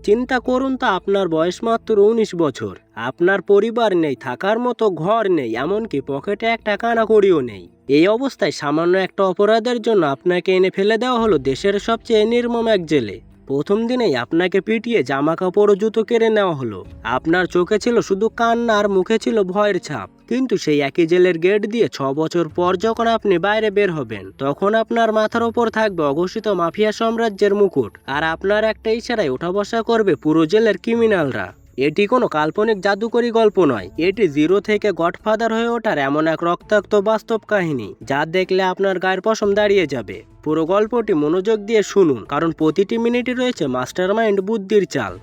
চিন্তা করুন তো, আপনার বয়স মাত্র ১৯ বছর, আপনার পরিবার নেই, থাকার মতো ঘর নেই, এমনকি পকেটে একটা কানাকড়িও নেই। এই অবস্থায় সামান্য একটা অপরাধের জন্য আপনাকে এনে ফেলে দেওয়া হলো দেশের সবচেয়ে নির্মম এক জেলে। প্রথম দিনেই আপনাকে পিটিয়ে জামা কাপড় ও জুতো কেড়ে নেওয়া হলো। আপনার চোখে ছিল শুধু কান্না আর মুখে ছিল ভয়ের ছাপ। কিন্তু সেই একই জেলের গেট দিয়ে ৬ বছর পর যখন আপনি বাইরে বের হবেন, তখন আপনার মাথার ওপর থাকবে অঘোষিত মাফিয়া সাম্রাজ্যের মুকুট, আর আপনার একটা ইশারায় ওঠা বসা করবে পুরো জেলের ক্রিমিনালরা। এটি কোনো কাল্পনিক জাদুকরী গল্প নয়, এটি জিরো থেকে গডফাদার হয়ে ওঠার এমন এক রক্তাক্ত বাস্তব কাহিনী যা দেখলে আপনার গায়ের পশম দাঁড়িয়ে যাবে। পুরো গল্পটি মনোযোগ দিয়ে শুনুন, কারণ প্রতিটি মিনিটই রয়েছে মাস্টারমাইন্ড বুদ্ধির চাল।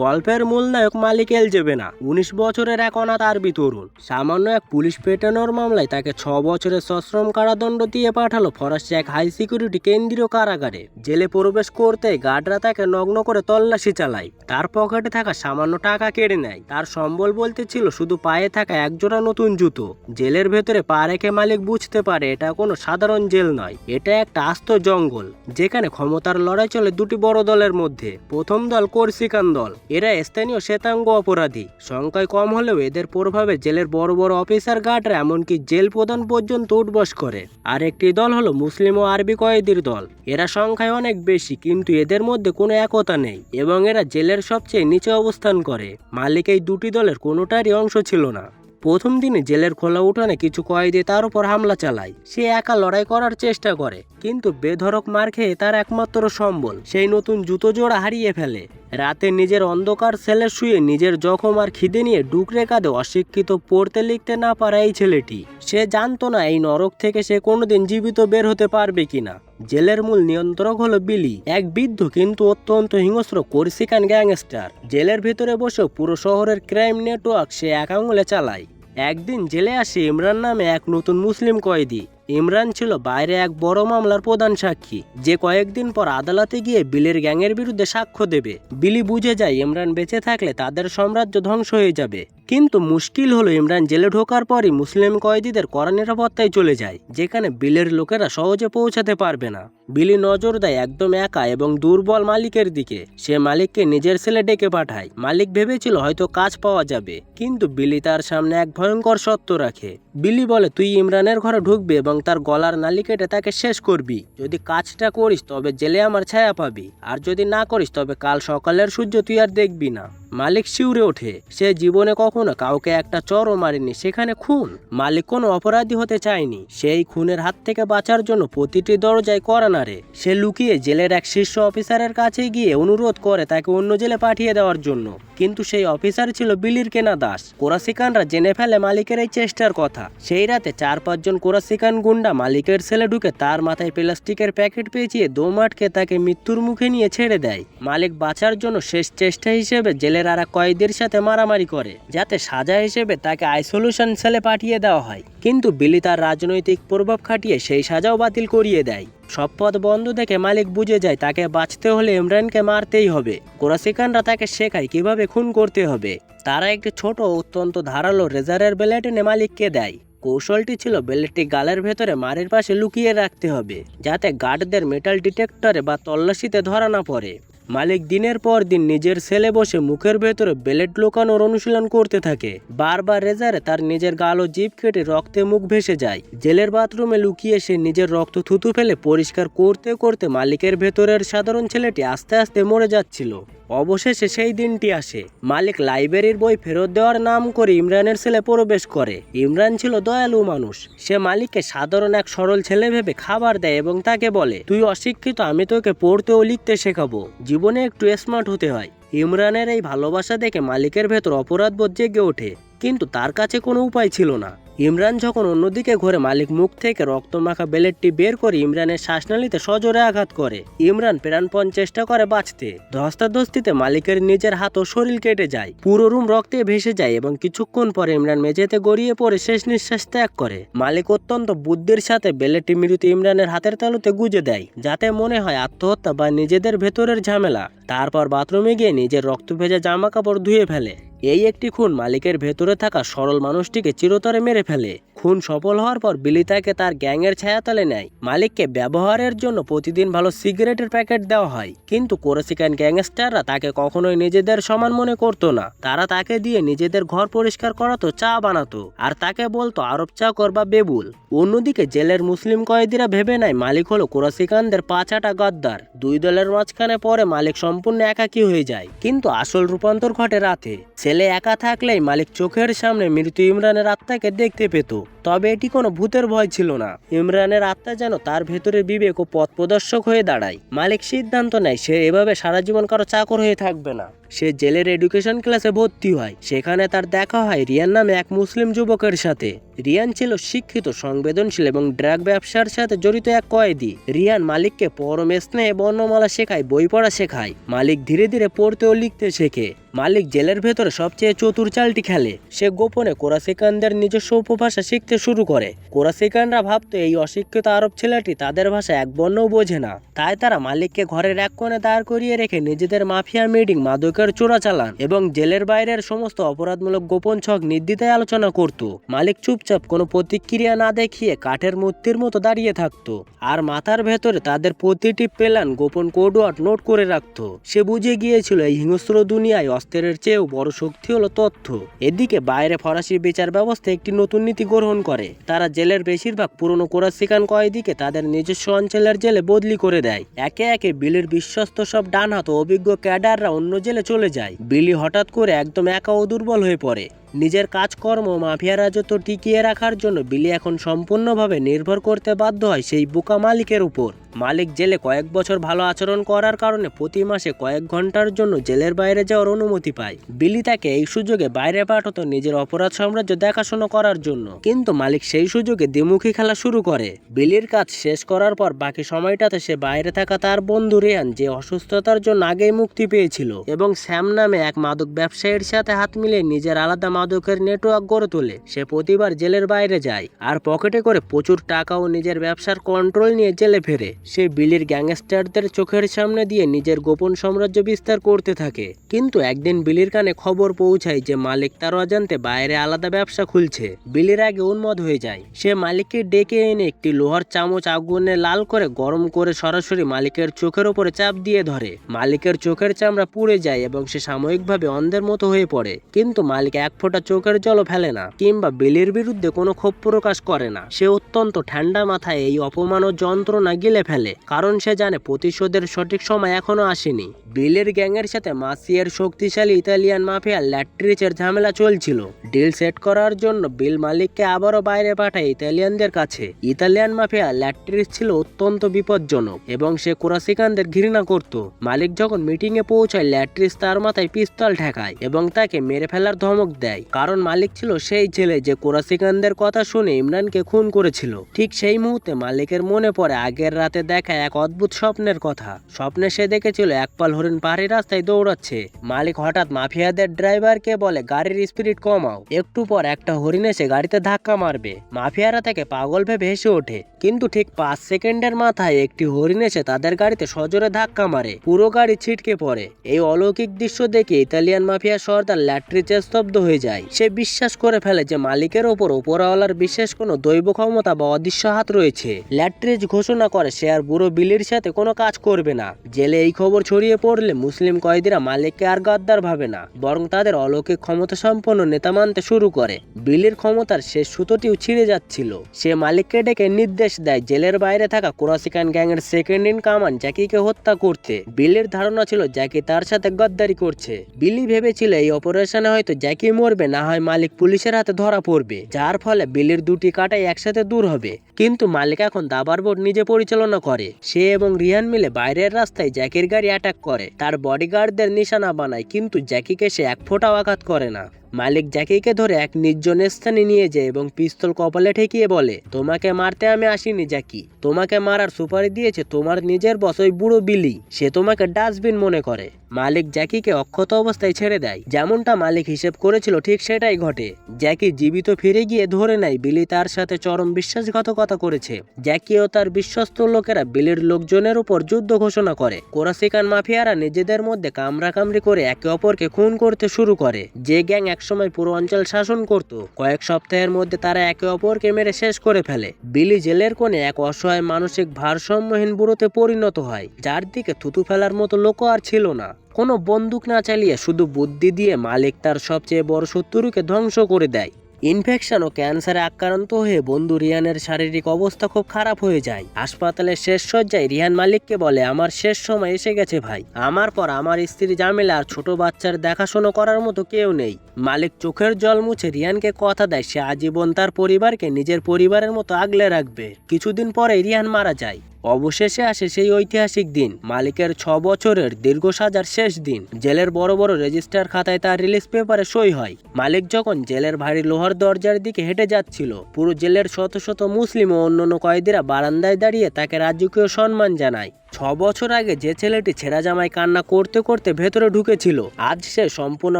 গল্পের মূল নায়ক মালিক এলজেবেনা, ১৯ বছরের এক অনাথ আরবি তরুণ। সামান্য এক পুলিশ পেটানোর মামলায় তাকে ৬ বছরের সশ্রম কারাদণ্ড দিয়ে পাঠালো ফরাসি এক হাই সিকিউরিটি কেন্দ্রীয় কারাগারে। জেলে প্রবেশ করতে গার্ডরা তাকে নগ্ন করে তল্লাশি চালায়, তার পকেটে থাকা সামান্য টাকা কেড়ে নেয়। তার সম্বল বলতে ছিল শুধু পায়ে থাকা একজোড়া নতুন জুতো। জেলের ভেতরে পা রেখে মালিক বুঝতে পারে এটা কোনো সাধারণ জেল নয়, এটা একটা আস্ত জঙ্গল যেখানে ক্ষমতার লড়াই চলে দুটি বড় দলের মধ্যে। প্রথম দল কোরসিকান দল, এরা স্থানীয় শ্বেতাঙ্গ অপরাধী, সংখ্যায় কম হলেও এদের প্রভাবে জেলের বড় বড় অফিসার গার্ডরা এমনকি জেল প্রধান পর্যন্ত উঠবস করে। আর একটি দল হলো মুসলিম ও আরবি কয়েদির দল, এরা সংখ্যায় অনেক বেশি কিন্তু এদের মধ্যে কোনো একতা নেই এবং এরা জেলের সবচেয়ে নিচে অবস্থান করে। মালিক এই দুটি দলের কোনোটারই অংশ ছিল না। প্রথম দিনে জেলের খোলা উঠানে কিছু কয়েদি তার উপর হামলা চালায়। সে একা লড়াই করার চেষ্টা করে কিন্তু বেধড়ক মার খেয়ে তার একমাত্র সম্বল সেই নতুন জুতো জোড়া হারিয়ে ফেলে। রাতে নিজের অন্ধকার সেলে শুয়ে নিজের জখম আর খিদে নিয়ে ডুকরে কাঁদে অশিক্ষিত পড়তে লিখতে না পারা এই ছেলেটি। সে জানতো না এই নরক থেকে সে কোনোদিন জীবিত বের হতে পারবে কিনা। জেলের মূল নিয়ন্ত্রক হলো বিলি, এক বৃদ্ধ কিন্তু অত্যন্ত হিংস্র কোরসিকান গ্যাংস্টার। জেলের ভেতরে বসেও পুরো শহরের ক্রাইম নেটওয়ার্ক সে এক আঙুলে চালায়। একদিন জেলে আসে ইমরান নামে এক নতুন মুসলিম কয়েদি। ইমরান ছিল বাইরে এক বড় মামলার প্রধান সাক্ষী, যে কয়েকদিন পর আদালতে গিয়ে বিলির গ্যাংয়ের বিরুদ্ধে সাক্ষ্য দেবে। বিলি বুঝে যায় ইমরান বেঁচে থাকলে তাদের সাম্রাজ্য ধ্বংস হয়ে যাবে। কিন্তু মুশকিল হলো ইমরান জেলে ঢোকার পরই মুসলিম কয়েদিদের কড়া নিরাপত্তায় চলে যায়, যেখানে বিলের লোকেরা সহজে পৌঁছাতে পারবে না। বিলি নজর দেয় একদম একা এবং দুর্বল মালিকের দিকে। সে মালিককে নিজের সেলে ডেকে পাঠায়। মালিক ভেবেছিল হয়তো কাজ পাওয়া যাবে, কিন্তু বিলি তার সামনে এক ভয়ঙ্কর সত্য রাখে। বিলি বলে, তুই ইমরানের ঘরে ঢুকবি এবং তার গলার নালি কেটে তাকে শেষ করবি। যদি কাজটা করিস তবে জেলে আমার ছায়া পাবি, আর যদি না করিস তবে কাল সকালের সূর্য তুই আর দেখবি না। মালিক শিউরে ওঠে। সে জীবনে কখনো কাউকে একটা চরও মারেনি, সেখানে খুন। মালিক কোনো অপরাধী হতে চায়নি, সেই খুনের হাত থেকে বাঁচার জন্য প্রতিটি দরজায় কড়া নাড়ে। সে লুকিয়ে জেলের এক শীর্ষ অফিসারের কাছে গিয়ে অনুরোধ করে তাকে অন্য জেলে পাঠিয়ে দেওয়ার জন্য, কিন্তু সেই অফিসার ছিল বিলির কেনা দাস। কোরাসিকানরা জেনে ফেলে মালিকের এই চেষ্টার কথা। সেই রাতে ৪-৫ জন কোরাসিকান গুন্ডা মালিকের সেলে ঢুকে তার মাথায় প্লাস্টিকের প্যাকেট পেঁচিয়ে দম আটকে তাকে মৃত্যুর মুখে নিয়ে ছেড়ে দেয়। মালিক বাঁচার জন্য শেষ চেষ্টা হিসেবে জেলের আর এক কয়েদির সাথে মারামারি করে, যাতে সাজা হিসেবে তাকে আইসোলেশন সেলে পাঠিয়ে দেওয়া হয়। কিন্তু বিলি তার রাজনৈতিক প্রভাব খাটিয়ে সেই সাজাও বাতিল করিয়ে দেয়। সব পথ বন্ধ দেখে মালিক বুঝে যায় তাকে বাঁচতে হলে ইমরানকে মারতেই হবে। কোরাসিকানরা তাকে শেখায় কিভাবে খুন করতে হবে। তারা একটি ছোট অত্যন্ত ধারালো রেজারের ব্লেড এনে মালিককে দেয়। কৌশলটি ছিল ব্লেডটি গালের ভেতরে মারের পাশে লুকিয়ে রাখতে হবে, যাতে গার্ডদের মেটাল ডিটেক্টরে বা তল্লাশিতে ধরা না পড়ে। মালিক দিনের পর দিন নিজের সেলে বসে মুখের ভেতরে ব্লেড লুকানোর অনুশীলন করতে থাকে। বারবার রেজারে তার নিজের গাল ও জিভ কেটে রক্তে মুখ ভেসে যায়। জেলের বাথরুমে লুকিয়ে সে নিজের রক্ত থুতু ফেলে পরিষ্কার করতে করতে মালিকের ভেতরের সাধারণ ছেলেটি আস্তে আস্তে মরে যাচ্ছিল। অবশেষে সেই দিনটি আসে। মালিক লাইব্রেরির বই ফেরত দেওয়ার নাম করে ইমরানের সেলে প্রবেশ করে। ইমরান ছিল দয়ালু মানুষ। সে মালিককে সাধারণ এক সরল ছেলে ভেবে খাবার দেয় এবং তাকে বলে, তুই অশিক্ষিত, আমি তোকে পড়তে ও লিখতে শেখাবো। জীবনে একটু স্মার্ট হতে হয়। ইমরানের এই ভালোবাসা দেখে মালিকের ভেতর অপরাধবোধ জেগে ওঠে, কিন্তু তার কাছে কোনো উপায় ছিল না। ইমরান যখন অন্যদিকে ঘুরে মালিক মুখ থেকে রক্তমাখা ব্লেডটি বের করে ইমরানের শ্বাসনালীতে সজোরে আঘাত করে। ইমরান প্রাণপণ চেষ্টা করে বাঁচতে। ধস্তাধস্তিতে মালিকের নিজের হাত ও শরীর কেটে যায়। পুরো রুম রক্তে ভেসে যায় এবং কিছুক্ষণ পরে ইমরান মেঝেতে গড়িয়ে পড়ে শেষ নিঃশ্বাস ত্যাগ করে। মালিক অত্যন্ত বুদ্ধির সাথে ব্লেডটি মৃত ইমরানের হাতের তালুতে গুঁজে দেয়, যাতে মনে হয় আত্মহত্যা বা নিজেদের ভেতরের ঝামেলা। তারপর বাথরুমে গিয়ে নিজের রক্ত ভেজা জামা কাপড় ধুয়ে ফেলে। এই একটি খুন মালিকের ভেতরে থাকা সরল মানুষটিকে চিরতরে মেরে ফেলে। খুন সফল হওয়ার পর বিলি তাকে তার গ্যাংয়ের ছায়াতলে নেয়। মালিককে ব্যবহারের জন্য প্রতিদিন ভালো সিগারেটের প্যাকেট দেওয়া হয়, কিন্তু কোরাসিকান গ্যাংস্টাররা তাকে কখনোই নিজেদের সমান মনে করতো না। তারা তাকে দিয়ে নিজেদের ঘর পরিষ্কার করাতো, চা বানাতো, আর তাকে বলতো আরব চাকর বা বেবুল। অন্যদিকে জেলের মুসলিম কয়েদিরা ভেবে নেয় মালিক হলো কোরাসিকানদের পাঁচাটা গদ্দার। দুই দলের মাঝখানে পরে মালিক সম্পূর্ণ একাকী হয়ে যায়, কিন্তু আসল রূপান্তর ঘটে রাতে। ছেলে একা থাকলেই মালিক চোখের সামনে মৃত ইমরানের আত্মাকে দেখতে পেত। তবে এটি কোনো ভূতের ভয় ছিল না, ইমরানের আত্মা যেন তার ভেতরে বিবেক ও পথ প্রদর্শক হয়ে দাঁড়ায়। মালিক সিদ্ধান্ত নেয় সে এভাবে সারা জীবন কারো চাকর হয়ে থাকবে না। সে জেলের এডুকেশন ক্লাসে ভর্তি হয়। সেখানে তার দেখা হয় রিয়ান নামে এক মুসলিম যুবকের সাথে। রিয়ান ছিল শিক্ষিত, সংবেদনশীল এবং ড্রাগ ব্যবসার সাথে জড়িত এক কয়েদি। রিয়ান মালিককে পরম স্নেহে বর্ণমালা শেখায়, বই পড়া শেখায়। মালিক ধীরে ধীরে পড়তে ও লিখতে শেখে। মালিক জেলের ভেতরে সবচেয়ে চতুর চালটি খেলে। সে গোপনে কোরাসিকানদের নিজস্ব উপভাষা শিখতে শুরু করে। কোরাসিকানরা ভাবতো এই অশিক্ষিত আরব ছেলেটি তাদের ভাষা এক বর্ণও বোঝে না। তাই তারা মালিককে ঘরের এক কোণে দাঁড় করিয়ে রেখে নিজেদের মাফিয়া মিটিং, মাদকের চোরাচালান এবং জেলের বাইরের সমস্ত অপরাধমূলক গোপন ছক নির্দ্বিধায় আলোচনা করত। মালিক চুপচাপ কোনো প্রতিক্রিয়া না দেখিয়ে কাঠের মূর্তির মতো দাঁড়িয়ে থাকতো, আর মাথার ভেতরে তাদের প্রতিটি প্ল্যান, গোপন কোডওয়ার্ড নোট করে রাখতো। সে বুঝে গিয়েছিল এই হিংস্র দুনিয়ায় অস্ত্রের চেয়েও বড় শক্তি হলো তথ্য। এদিকে বাইরে ফরাসি বিচার ব্যবস্থা একটি নতুন নীতি গ্রহণ করে। তারা জেলের বেশিরভাগ পুরনো কোরাসিকান কয়েদিকে তাদের নিজস্ব অঞ্চলের জেলে বদলি করে দেয়। একে একে বিলির বিশ্বস্ত সব ডানহাত ও অভিজ্ঞ ক্যাডাররা অন্য জেলে চলে যায়। বিলি হঠাৎ করে একদম একা ও দুর্বল হয়ে পড়ে। নিজের কাজকর্ম, মাফিয়া রাজত্ব টিকিয়ে রাখার জন্য বিলি এখন সম্পূর্ণভাবে নির্ভর করতে বাধ্য হয় সেই বোকা মালিকের উপর। মালিক জেলে কয়েক বছর ভালো আচরণ করার কারণে প্রতি মাসে কয়েক ঘন্টার জন্য জেলের বাইরে যাওয়ার অনুমতি পায়। বিলি তাকে এই সুযোগে বাইরে পাঠাতো নিজের অপরাধ সাম্রাজ্য দেখাশোনা করার জন্য, কিন্তু মালিক সেই সুযোগে দ্বিমুখী খেলা শুরু করে। বিলির কাজ শেষ করার পর বাকি সময়টাতে সে বাইরে থাকা তার বন্ধু রেয়ান, যে অসুস্থতার জন্য আগেই মুক্তি পেয়েছিল, এবং স্যাম নামে এক মাদক ব্যবসায়ীর সাথে হাত মিলিয়ে নিজের আলাদা মাদকের নেটওয়ার্ক গড়ে তোলে। সে প্রতিবার জেলের বাইরে যায় আর পকেটে করে প্রচুর টাকা ও নিজের ব্যবসার কন্ট্রোল নিয়ে জেলে ফেরে। সে বিলির গ্যাংস্টারদের চোখের সামনে দিয়ে নিজের গোপন সাম্রাজ্য বিস্তার করতে থাকে। কিন্তু একদিন বিলির কানে খবর পৌঁছায় যে মালিক তার অজান্তে বাইরে আলাদা ব্যবসা খুলছে। বিলির আগে উন্মাদ হয়ে যায়। সে মালিককে ডেকে এনে একটি লোহার চামচ আগুনে লাল করে গরম করে সরাসরি মালিকের চোখের ওপরে চাপ দিয়ে ধরে। মালিকের চোখের চামড়া পুড়ে যায় এবং সে সাময়িকভাবে অন্ধের মতো হয়ে পড়ে। কিন্তু মালিক এক ফোঁটা চোখের জলও ফেলে না, কিংবা বিলির বিরুদ্ধে কোনো ক্ষোভ প্রকাশ করে না। সে অত্যন্ত ঠান্ডা মাথায় এই অপমান ও যন্ত্রণা গিলে ফেলে, কারণ সে জানে প্রতিশোধের সঠিক সময় এখনো আসেনি। বিলের গ্যাংয়ের সাথে মাসিয়ার শক্তিশালী ইতালিয়ান মাফিয়া ল্যাট্রিচের ঝামেলা চলছিল। ডিল সেট করার জন্য বিল মালিককে আবারও বাইরে পাঠায় ইতালিয়ানদের কাছে। ইতালিয়ান মাফিয়া ল্যাট্রিচ ছিল অত্যন্ত বিপজ্জনক এবং সে কোরাসিকানদের ঘৃণা করত। মালিক যখন মিটিংয়ে পৌঁছায়, ল্যাট্রিচ তার মাথায় পিস্তল ঠেকায় এবং তাকে মেরে ফেলার ধমক দেয়, কারণ মালিক ছিল সেই ছেলে যে কোরাসিকানদের কথা শুনে ইমরানকে খুন করেছিল। ঠিক সেই মুহূর্তে মালিকের মনে পড়ে আগের রাতে দেখা এক অদ্ভুত স্বপ্নের কথা। স্বপ্নে সে দেখেছিল একপাল হরিণ পাহাড়ি রাস্তায় দৌড়াচ্ছে। মালিক হঠাৎ মাফিয়াদের ড্রাইভারকে বলে গাড়ির স্পিড কমাও, একটু পর একটা হরিণ এসে গাড়িতে ধাক্কা মারবে। মাফিয়ারা তাকে পাগল ভেবে হেসে ওঠে, কিন্তু ঠিক 5 সেকেন্ডের মাথায় একটি হরিণ এসে তাদের গাড়িতে সজোরে ধাক্কা মারে। পুরো গাড়ি ছিটকে পড়ে। এই অলৌকিক দৃশ্য দেখে ইতালিয়ান মাফিয়া সর্দার ল্যাট্রিচে স্তব্ধ হয়ে যায়। সে বিশ্বাস করে ফেলে যে মালিকের ওপর ওপরওয়ালার বিশেষ কোনো দৈব ক্ষমতা বা অদৃশ্য হাত রয়েছে। ল্যাট্রিচ ঘোষণা করে সে আর বুড়ো বিলির সাথে কোনো কাজ করবে না। জেলে এই খবর ছড়িয়ে পড়লে মুসলিম কয়েদিরা মালিককে আর গদ্দার ভাবে না, বরং তাদের অলৌকিক ক্ষমতা সম্পন্ন নেতা মানতে শুরু করে। বিলির ক্ষমতার শেষ সুতোটিও ছিঁড়ে যাচ্ছিল। সে মালিককে ডেকে নির্দেশ দেয় জেলের বাইরে থাকা কোরাসিকান গ্যাংয়ের সেকেন্ড ইন কমান্ড জ্যাকিকে হত্যা করতে। বিলির ধারণা ছিল জ্যাকি তার সাথে গদ্দারি করছে। বিলি ভেবেছিল এই অপারেশনে হয়তো জ্যাকি মরবে, না হয় মালিক পুলিশের হাতে ধরা পড়বে, যার ফলে বিলির দুটি কাটাই একসাথে দূর হবে। কিন্তু মালিক এখন দাবার বোর্ড নিজে পরিচালনা করে। সে এবং রিহান মিলে বাইরের রাস্তায় জ্যাকির গাড়ি অ্যাটাক করে, তার বডিগার্ডদের নিশানা বানায়, কিন্তু জ্যাকিকে সে এক ফোঁটাও আঘাত করে না। মালিক জ্যাকিকে ধরে এক নির্জন স্থানে নিয়ে যায় এবং পিস্তল কপালে ঠেকিয়ে বলে, তোমাকে মারতে আমি আসিনি জ্যাকি, তোমাকে মারার সুপারি দিয়েছে তোমার নিজের বস ওই বুড়ো বিলি। সে তোমাকে ডাস্টবিন মনে করে। মালিক জ্যাকিকে অক্ষত অবস্থায় ছেড়ে দেয়। যেমনটা মালিক হিসেব করেছিল ঠিক সেটাই ঘটে। জ্যাকি জীবিত ফিরে গিয়ে ধরে নেয় বিলি তার সাথে চরম বিশ্বাসঘাতকতা করেছে। জ্যাকি ও তার বিশ্বস্ত লোকেরা বিলির লোকজনের উপর যুদ্ধ ঘোষণা করে। কোরাসিকান মাফিয়ারা নিজেদের মধ্যে কামড়াকামড়ি করে একে অপরকে খুন করতে শুরু করে। যে গ্যাং একসময় পুরো অঞ্চল শাসন করত। কয়েক সপ্তাহের মধ্যে তারা একে অপরকে মেরে শেষ করে ফেলে। বিলি জেলের কোণে এক অসহায় মানসিক ভারসাম্যহীন বুড়োতে পরিণত হয়, যার দিকে থুতু ফেলার মতো লোক আর ছিল না। কোনো বন্দুক না চালিয়ে শুধু বুদ্ধি দিয়ে মালিক তার সবচেয়ে বড় শত্রুকে ধ্বংস করে দেয়। ইনফেকশন ও ক্যান্সারে আক্রান্ত হয়ে বন্ধু রিয়ানের শারীরিক অবস্থা খুব খারাপ হয়ে যায়। হাসপাতালের শেষ শয্যায় রিয়ান মালিককে বলে, আমার শেষ সময় এসে গেছে ভাই। আমার পর আমার স্ত্রী জামিলা আর ছোট বাচ্চার দেখাশোনা করার মতো কেউ নেই। মালিক চোখের জল মুছে রিয়ানকে কথা দেয় সে আজীবন তার পরিবারকে নিজের পরিবারের মতো আগলে রাখবে। কিছুদিন পরে রিয়ান মারা যায়। অবশেষে আসে সেই ঐতিহাসিক দিন, মালিকের 6 বছরের দীর্ঘ সাজার শেষ দিন। জেলের বড় বড় রেজিস্টার খাতায় তার রিলিজ পেপারে সই হয়। মালিক যখন জেলের ভারী লোহার দরজার দিকে হেঁটে যাচ্ছিল, পুরো জেলের শত শত মুসলিম ও অন্যান্য কয়েদিরা বারান্দায় দাঁড়িয়ে তাকে রাজকীয় সম্মান জানায়। 6 বছর আগে যে ছেলেটি ছেঁড়া জামায় কান্না করতে করতে ভেতরে ঢুকেছিল, আজ সে সম্পূর্ণ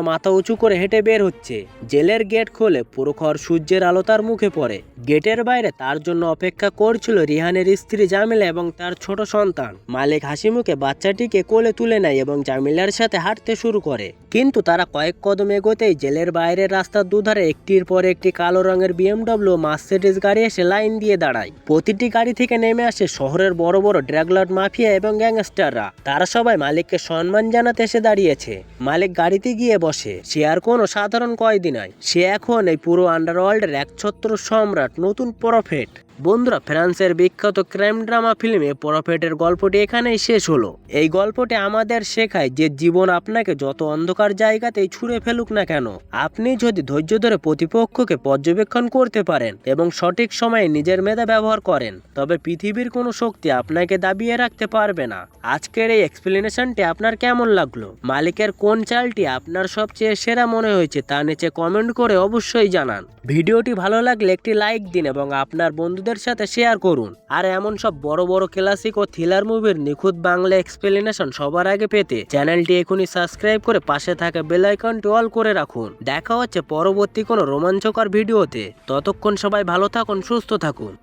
মাথা উঁচু করে হেঁটে বের হচ্ছে। জেলের গেট খোলে, প্রখর সূর্যের আলো তার মুখে পড়ে। গেটের বাইরে তার জন্য অপেক্ষা করছিল রিহানের স্ত্রী জামিলা এবং তার ছোট সন্তান। মালিক হাসি মুখে বাচ্চাটিকে কোলে তুলে নেয় এবং জামিলার সাথে হাঁটতে শুরু করে। কিন্তু তারা কয়েক কদম এগোতেই জেলের বাইরের রাস্তার দুধারে একটির পর একটি কালো রঙের বিএমডব্লিউ মার্সিডিজ গাড়ি এসে লাইন দিয়ে দাঁড়ায়। প্রতিটি গাড়ি থেকে নেমে আসে শহরের বড় বড় ড্রাগলর্ড মাফিয়া এবং গ্যাংস্টাররা। তারা সবাই মালিককে সম্মান জানাতে এসে দাঁড়িয়েছে। মালিক গাড়িতে গিয়ে বসে। সে আর কোনো সাধারণ কয়েদি নয়, সে এখন এই পুরো আন্ডারওয়ার্ল্ডের একছত্র সম্রাট, নতুন প্রফেট। বন্ধুরা, ফ্রান্সের বিখ্যাত ক্রাইম ড্রামা ফিল্মে প্রফেটের গল্পটি এখানেই শেষ হলো। এই গল্পটি আমাদের শেখায় যে জীবন আপনাকে যত অন্ধকার জায়গাতেই ছুঁড়ে ফেলুক না কেন, আপনি যদি ধৈর্য ধরে প্রতিপক্ষকে পর্যবেক্ষণ করতে পারেন এবং সঠিক সময়ে নিজের মেধা ব্যবহার করেন, তবে পৃথিবীর কোনো শক্তি আপনাকে দাবিয়ে রাখতে পারবে না। আজকের এই এক্সপ্লেনেশনটি আপনার কেমন লাগলো? মালিকের কোন চালটি আপনার সবচেয়ে সেরা মনে হয়েছে তা নিচে কমেন্ট করে অবশ্যই জানান। ভিডিওটি ভালো লাগলে একটি লাইক দিন এবং আপনার বন্ধুদের সাথে শেয়ার করুন। আর এমন সব বড় বড় ক্লাসিক ও থ্রিলার মুভির নিখুঁত বাংলা এক্সপ্লেনেশন সবার আগে পেতে চ্যানেলটি এখনই সাবস্ক্রাইব করে পাশে থাকা বেল আইকনটি অল করে রাখুন। দেখা হচ্ছে পরবর্তী কোনো রোমাঞ্চকর ভিডিওতে। ততক্ষণ সবাই ভালো থাকুন, সুস্থ থাকুন।